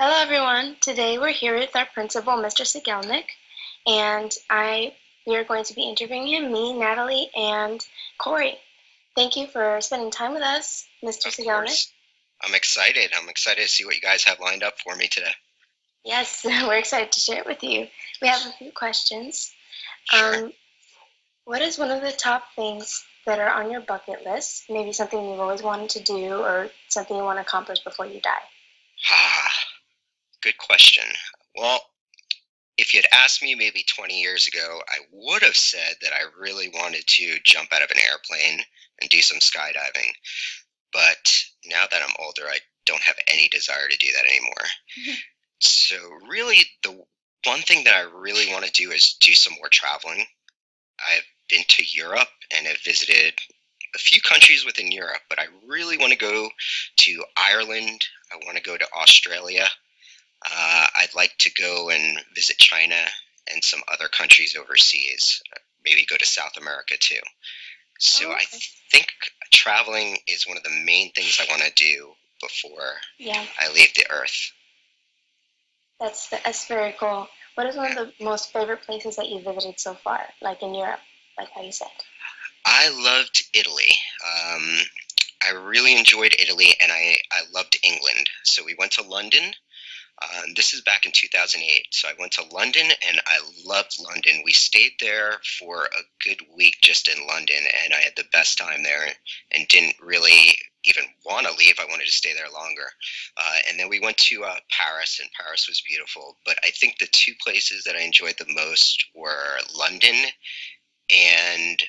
Hello, everyone. Today we're here with our principal, Mr. Sigelnik, and we are going to be interviewing him, me, Natalie, and Corey. Thank you for spending time with us, Mr. Of Sigelnik. course. I'm excited. I'm excited to see what you guys have lined up for me today. Yes, we're excited to share it with you. We have a few questions. Sure. Um, what is one of the top things that are on your bucket list? Maybe something you've always wanted to do or something you want to accomplish before you die? Good question. Well, if you'd asked me maybe 20 years ago, I would have said that I really wanted to jump out of an airplane and do some skydiving. But now that I'm older, I don't have any desire to do that anymore. So, really, the one thing that I really want to do is do some more traveling. I've been to Europe and have visited a few countries within Europe, but I really want to go to Ireland. I want to go to Australia. I'd like to go and visit China and some other countries overseas. Maybe go to South America too. So Oh, I okay. think traveling is one of the main things I want to do before Yeah, I leave the earth. that's very cool. What is one Yeah. of the most favorite places that you've visited so far, like in Europe, like how you said? I loved Italy. Um, I really enjoyed Italy, and I loved England. So we went to London. This is back in 2008. So I went to London and I loved London. We stayed there for a good week just in London, and I had the best time there and didn't really even want to leave. I wanted to stay there longer. And then we went to Paris, and Paris was beautiful. But I think the two places that I enjoyed the most were London, and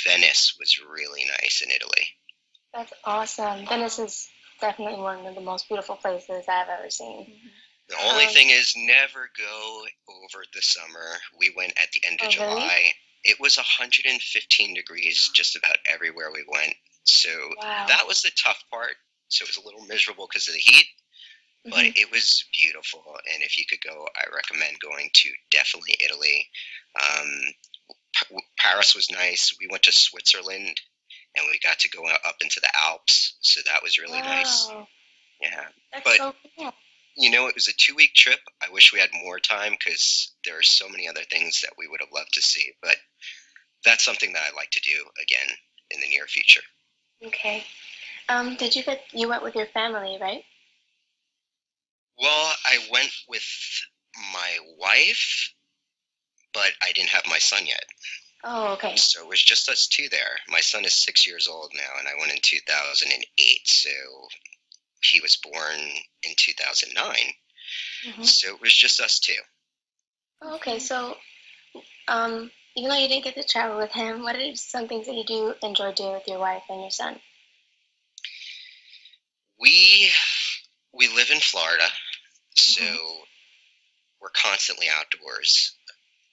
Venice was really nice in Italy. That's awesome. Venice is definitely one of the most beautiful places I've ever seen. The only thing is, never go over the summer. We went at the end of Oh, really? July. It was 115 degrees just about everywhere we went. So Wow. that was the tough part. So it was a little miserable because of the heat, but Hmm. it was beautiful. And if you could go, I recommend going to definitely Italy. Um, Paris was nice. We went to Switzerland and we got to go up into the Alps. So that was really nice. Wow. Yeah. That's But so cool. it was a 2 week trip. I wish we had more time because there are so many other things that we would have loved to see. But that's something that I'd like to do again in the near future. Okay. You went with your family, right? Well, I went with my wife, but I didn't have my son yet. Oh, okay. So it was just us two there. My son is 6 years old now, and I went in 2008. So he was born in 2009. Hmm. So it was just us two. Oh, okay. So, even though you didn't get to travel with him, what are some things that you do enjoy doing with your wife and your son? We we live in Florida, Hmm. so we're constantly outdoors.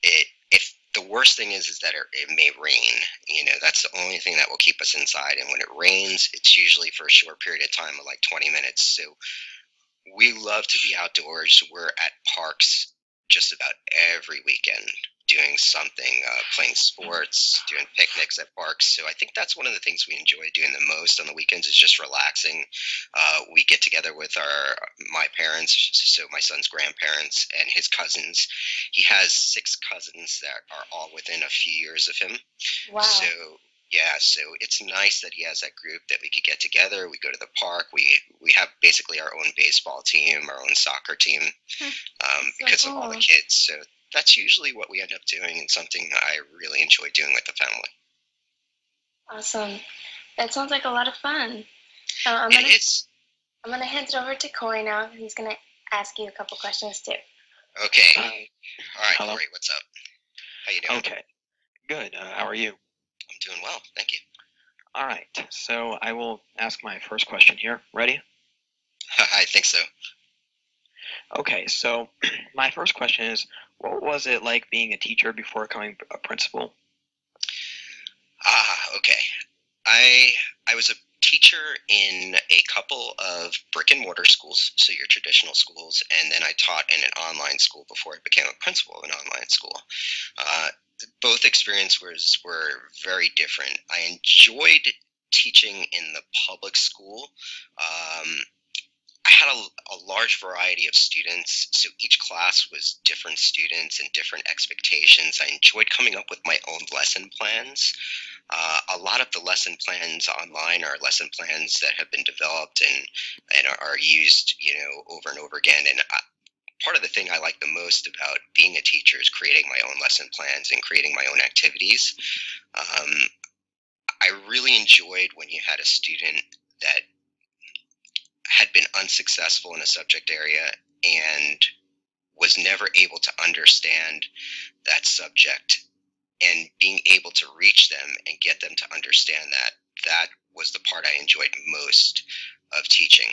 It if the worst thing is that it may rain. That's the only thing that will keep us inside. And when it rains, it's usually for a short period of time of like 20 minutes. So we love to be outdoors. We're at parks just about every weekend doing something, playing sports, doing picnics at parks. So I think that's one of the things we enjoy doing the most on the weekends is just relaxing. We get together with my parents, so my son's grandparents and his cousins. He has six cousins that are all within a few years of him. So Wow. yeah, so it's nice that he has that group that we could get together. We go to the park. We have basically our own baseball team, our own soccer team, So because of all the cool. kids. So that's usually what we end up doing, and something I really enjoy doing with the family. Awesome. That sounds like a lot of fun. I'm It gonna is. I'm gonna hand it over to Corey now. He's gonna ask you a couple questions too. Okay. Hi. All right, Hello. Corey, what's up? How you doing? Okay. Good. How are you? I'm doing well, thank you. All right. So I will ask my first question here. Ready? I think so. Okay. So my first question is, what was it like being a teacher before becoming a principal? Okay. I was a teacher in a couple of brick and mortar schools, so your traditional schools, and then I taught in an online school before I became a principal of an online school. Uh, Both experiences were very different. I enjoyed teaching in the public school. Um, I had a large variety of students, so each class was different students and different expectations. I enjoyed coming up with my own lesson plans. A lot of the lesson plans online are lesson plans that have been developed and are used, over and over again. And part of the thing I like the most about being a teacher is creating my own lesson plans and creating my own activities. I really enjoyed when you had a student that had been unsuccessful in a subject area and was never able to understand that subject, and being able to reach them and get them to understand that was the part I enjoyed most of teaching.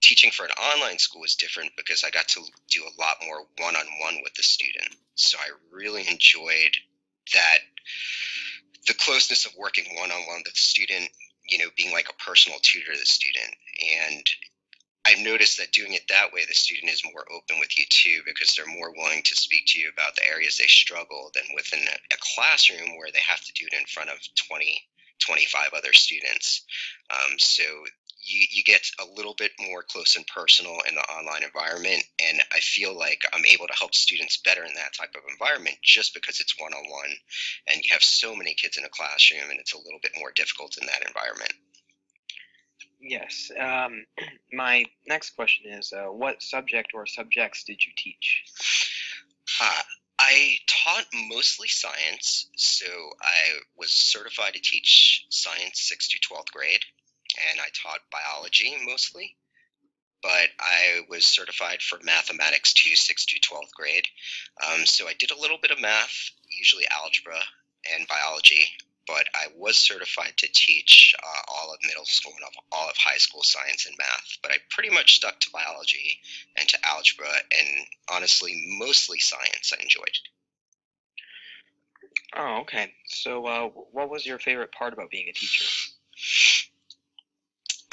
Teaching for an online school was different because I got to do a lot more one-on-one with the student. So I really enjoyed that, the closeness of working one-on-one with the student, being like a personal tutor to the student. And I've noticed that doing it that way, the student is more open with you too, because they're more willing to speak to you about the areas they struggle than within a classroom where they have to do it in front of 20, 25 other students. So you get a little bit more close and personal in the online environment, and I feel like I'm able to help students better in that type of environment just because it's one-on-one, and you have so many kids in a classroom, and it's a little bit more difficult in that environment. Yes. My next question is, what subject or subjects did you teach? I taught mostly science, so I was certified to teach science 6th to 12th grade, and I taught biology mostly, but I was certified for mathematics too, 6th to 12th grade. So I did a little bit of math, usually algebra and biology, but I was certified to teach all of middle school and all of high school science and math, but I pretty much stuck to biology and to algebra, and honestly, mostly science I enjoyed. Oh, okay. So what was your favorite part about being a teacher?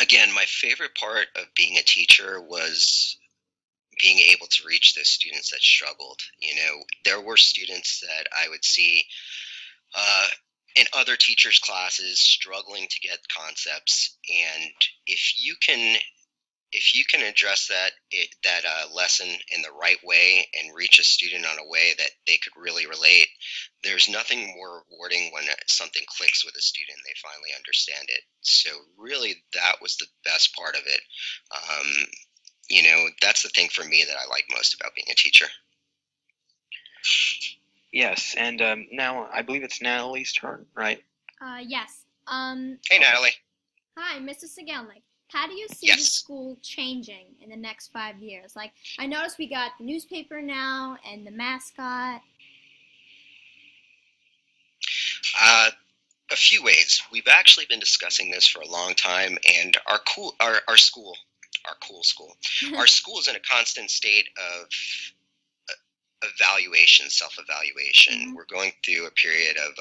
Again, my favorite part of being a teacher was being able to reach those students that struggled. There were students that I would see in other teachers' classes struggling to get concepts, and if you can address that lesson in the right way and reach a student on a way that they could really relate, there's nothing more rewarding when something clicks with a student and they finally understand it. So really, that was the best part of it. That's the thing for me that I like most about being a teacher. Yes, and now I believe it's Natalie's turn, right? Yes. Hey, Natalie. Hi, Mr. Sigelnik. How do you see Yes. the school changing in the next 5 years? Like, I noticed we got the newspaper now and the mascot. A few ways. We've actually been discussing this for a long time, and our school is in a constant state of evaluation, self-evaluation. Mm-hmm. We're going through a period of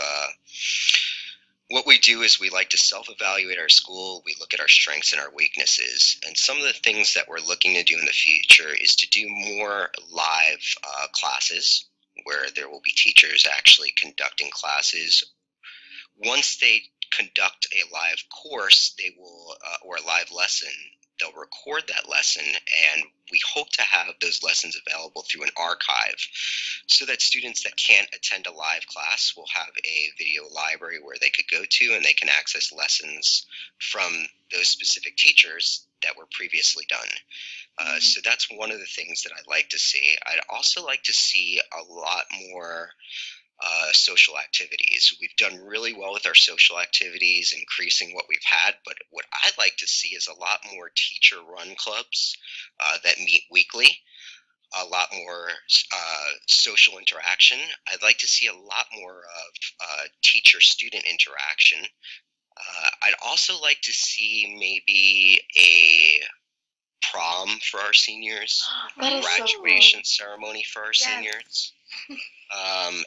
what we do is we like to self-evaluate our school. We look at our strengths and our weaknesses. And some of the things that we're looking to do in the future is to do more live classes where there will be teachers actually conducting classes. Once they conduct a live course, they will, or a live lesson, they'll record that lesson, and we hope to have those lessons available through an archive so that students that can't attend a live class will have a video library where they could go to and they can access lessons from those specific teachers that were previously done. So that's one of the things that I'd like to see. I'd also like to see a lot more social activities. We've done really well with our social activities, increasing what we've had, but what I'd like to see is a lot more teacher-run clubs that meet weekly, a lot more social interaction. I'd like to see a lot more of teacher-student interaction. I'd also like to see maybe a prom for our seniors, a graduation ceremony for our seniors.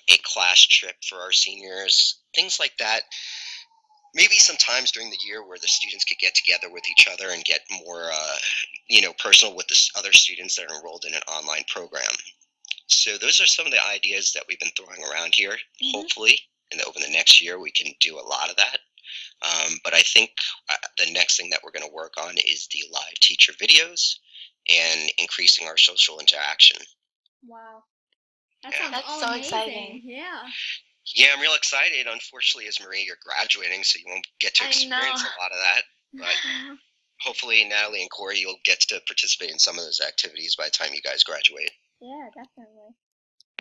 A class trip for our seniors, things like that. Maybe sometimes during the year where the students could get together with each other and get more, personal with the other students that are enrolled in an online program. So those are some of the ideas that we've been throwing around here. Mm-hmm. Hopefully, over the next year, we can do a lot of that. But I think the next thing that we're going to work on is the live teacher videos and increasing our social interaction. Wow. That Yeah. sounds That's all so amazing. exciting. Yeah. Yeah, I'm real excited. Unfortunately, as Marie, you're graduating, so you won't get to I experience know. a lot of that. But Uh, hopefully, Natalie and Corey, you'll get to participate in some of those activities by the time you guys graduate. yeah, definitely.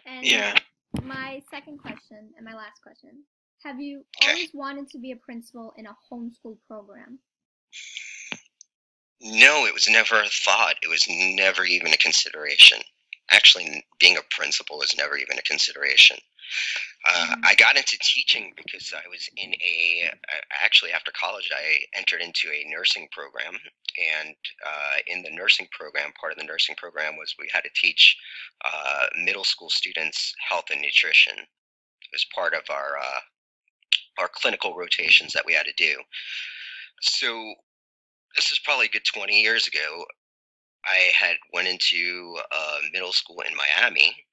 And Yeah. my second question and my last question. Have you Okay. always wanted to be a principal in a homeschool program? No, it was never a thought. It was never even a consideration. Actually, being a principal was never even a consideration. I got into teaching because I was actually after college, I entered into a nursing program. And in the nursing program, part of the nursing program was we had to teach middle school students health and nutrition. It was part of our clinical rotations that we had to do. So this is probably a good 20 years ago. I had went into middle school in Miami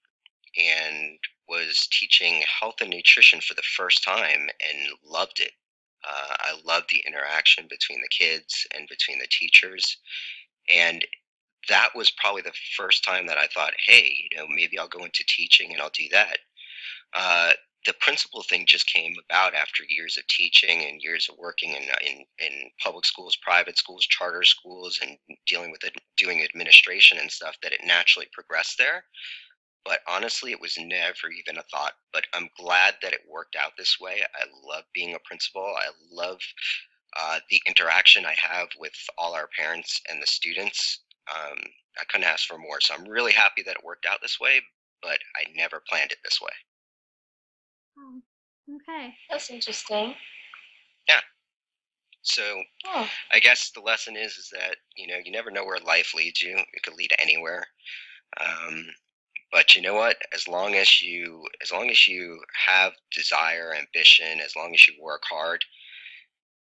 and was teaching health and nutrition for the first time and loved it. I loved the interaction between the kids and between the teachers. And that was probably the first time that I thought, hey, maybe I'll go into teaching and I'll do that. The principal thing just came about after years of teaching and years of working in public schools, private schools, charter schools, and dealing with it, doing administration and stuff, that it naturally progressed there. But honestly, it was never even a thought. But I'm glad that it worked out this way. I love being a principal. I love the interaction I have with all our parents and the students. I couldn't ask for more. So I'm really happy that it worked out this way, but I never planned it this way. Oh, okay. That's interesting. So Oh, I guess the lesson is that, you never know where life leads you. It could lead anywhere. But you know what? As long as you have desire, ambition, as long as you work hard,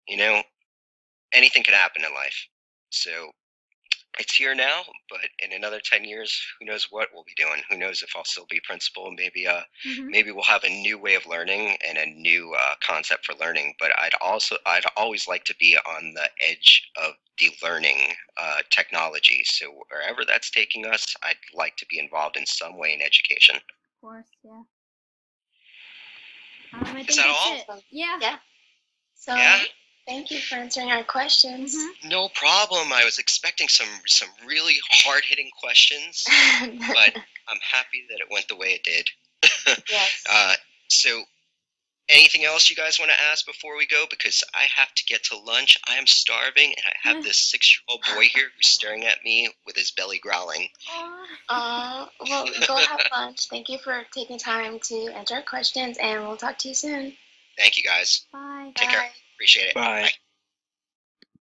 anything could happen in life. So it's here now, but in another 10 years, who knows what we'll be doing? Who knows if I'll still be principal? Maybe maybe we'll have a new way of learning and a new concept for learning. But I'd always like to be on the edge of the learning technology. So wherever that's taking us, I'd like to be involved in some way in education. Of course, yeah. I think Is that that's all? it. Yeah. yeah. So Yeah? thank you for answering our questions. No problem. I was expecting some really hard-hitting questions, but I'm happy that it went the way it did. Yes. So anything else you guys want to ask before we go? Because I have to get to lunch. I am starving, and I have this 6-year-old boy here who's staring at me with his belly growling. Well, go have lunch. Thank you for taking time to answer our questions, and we'll talk to you soon. Thank you, guys. Bye. Take care. Appreciate it. Bye. Bye.